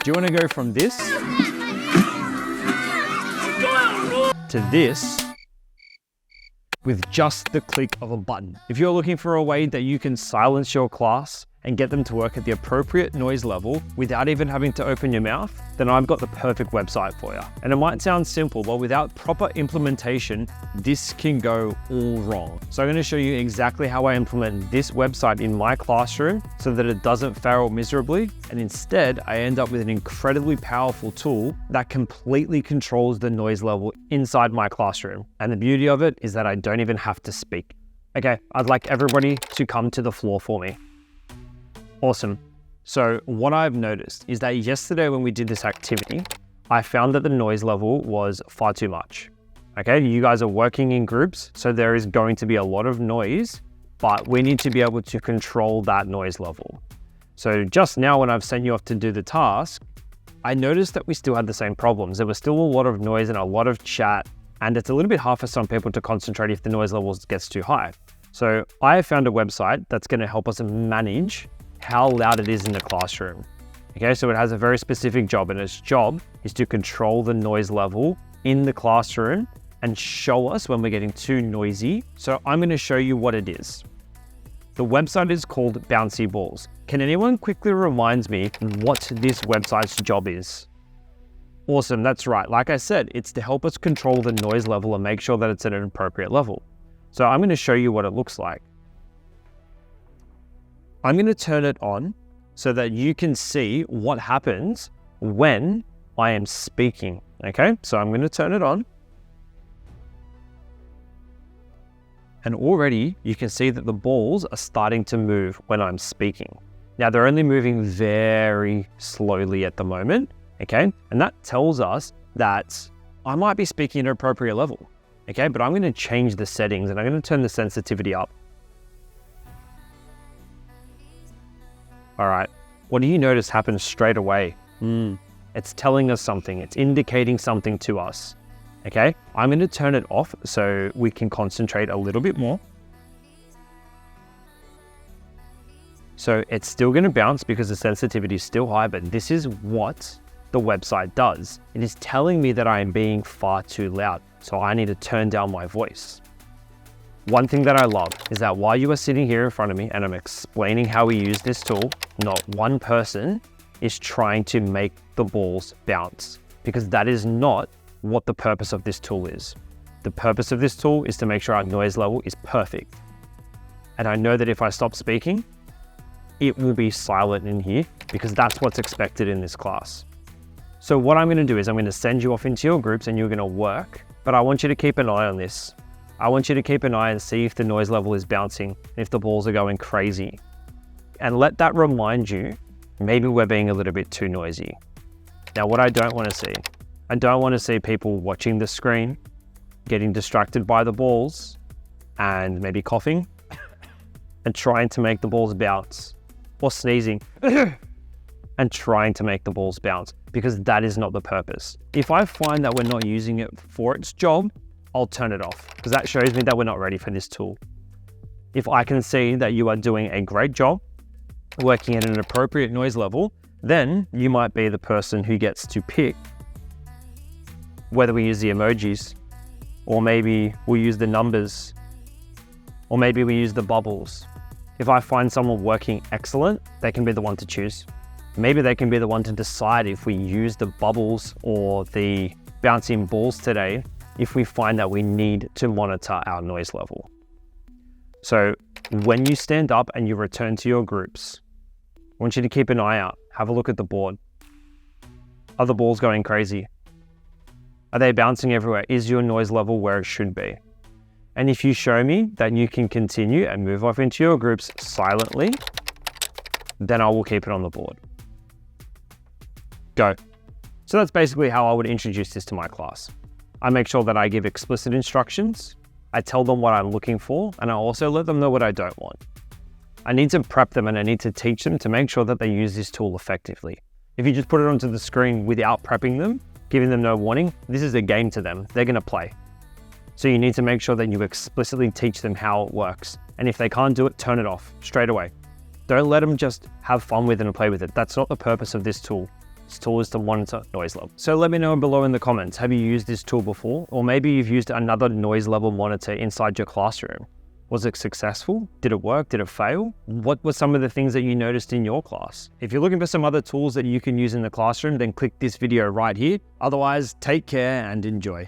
Do you want to go from this to this with just the click of a button? If you're looking for a way that you can silence your class and get them to work at the appropriate noise level without even having to open your mouth, then I've got the perfect website for you. And it might sound simple, but without proper implementation, this can go all wrong. So I'm going to show you exactly how I implement this website in my classroom so that it doesn't fail miserably. And instead, I end up with an incredibly powerful tool that completely controls the noise level inside my classroom. And the beauty of it is that I don't even have to speak. Okay, I'd like everybody to come to the floor for me. Awesome. So what I've noticed is that yesterday when we did this activity, I found that the noise level was far too much. Okay, you guys are working in groups, so there is going to be a lot of noise, but we need to be able to control that noise level. So just now when I've sent you off to do the task, I noticed that we still had the same problems. There was still a lot of noise and a lot of chat, and it's a little bit hard for some people to concentrate if the noise levels gets too high. So I have found a website that's going to help us manage how loud it is in the classroom. Okay, so it has a very specific job, and its job is to control the noise level in the classroom and show us when we're getting too noisy. So I'm going to show you what it is. The website is called Bouncy Balls. Can anyone quickly remind me what this website's job is? Awesome, that's right. Like I said, it's to help us control the noise level and make sure that it's at an appropriate level. So I'm going to show you what it looks like. I'm going to turn it on so that you can see what happens when I am speaking. Okay, so I'm going to turn it on. And already you can see that the balls are starting to move when I'm speaking. Now they're only moving very slowly at the moment. Okay, and that tells us that I might be speaking at an appropriate level. Okay, but I'm going to change the settings and I'm going to turn the sensitivity up. All right, what do you notice happens straight away? It's telling us something. It's indicating something to us. Okay, I'm going to turn it off so we can concentrate a little bit more. So it's still going to bounce because the sensitivity is still high, but this is what the website does. It is telling me that I am being far too loud, so I need to turn down my voice. One thing that I love is that while you are sitting here in front of me and I'm explaining how we use this tool, not one person is trying to make the balls bounce, because that is not what the purpose of this tool is. The purpose of this tool is to make sure our noise level is perfect. And I know that if I stop speaking, it will be silent in here because that's what's expected in this class. So what I'm going to do is I'm going to send you off into your groups and you're going to work, but I want you to keep an eye on this. I want you to keep an eye and see if the noise level is bouncing, if the balls are going crazy. And let that remind you, maybe we're being a little bit too noisy. Now, what I don't want to see, I don't want to see people watching the screen, getting distracted by the balls, and maybe coughing, and trying to make the balls bounce, or sneezing, and trying to make the balls bounce, because that is not the purpose. If I find that we're not using it for its job, I'll turn it off because that shows me that we're not ready for this tool. If I can see that you are doing a great job, working at an appropriate noise level, then you might be the person who gets to pick whether we use the emojis, or maybe we use the numbers, or maybe we use the bubbles. If I find someone working excellent, they can be the one to choose. Maybe they can be the one to decide if we use the bubbles or the bouncing balls today, if we find that we need to monitor our noise level. So when you stand up and you return to your groups, I want you to keep an eye out. Have a look at the board. Are the balls going crazy? Are they bouncing everywhere? Is your noise level where it should be? And if you show me that you can continue and move off into your groups silently, then I will keep it on the board. Go. So that's basically how I would introduce this to my class. I make sure that I give explicit instructions, I tell them what I'm looking for, and I also let them know what I don't want. I need to prep them and I need to teach them to make sure that they use this tool effectively. If you just put it onto the screen without prepping them, giving them no warning, this is a game to them. They're going to play. So you need to make sure that you explicitly teach them how it works. And if they can't do it, turn it off straight away. Don't let them just have fun with it and play with it. That's not the purpose of this tool. This tool is to monitor noise level. So let me know below in the comments, have you used this tool before? Or maybe you've used another noise level monitor inside your classroom. Was it successful? Did it work? Did it fail? What were some of the things that you noticed in your class? If you're looking for some other tools that you can use in the classroom, then click this video right here. Otherwise, take care and enjoy.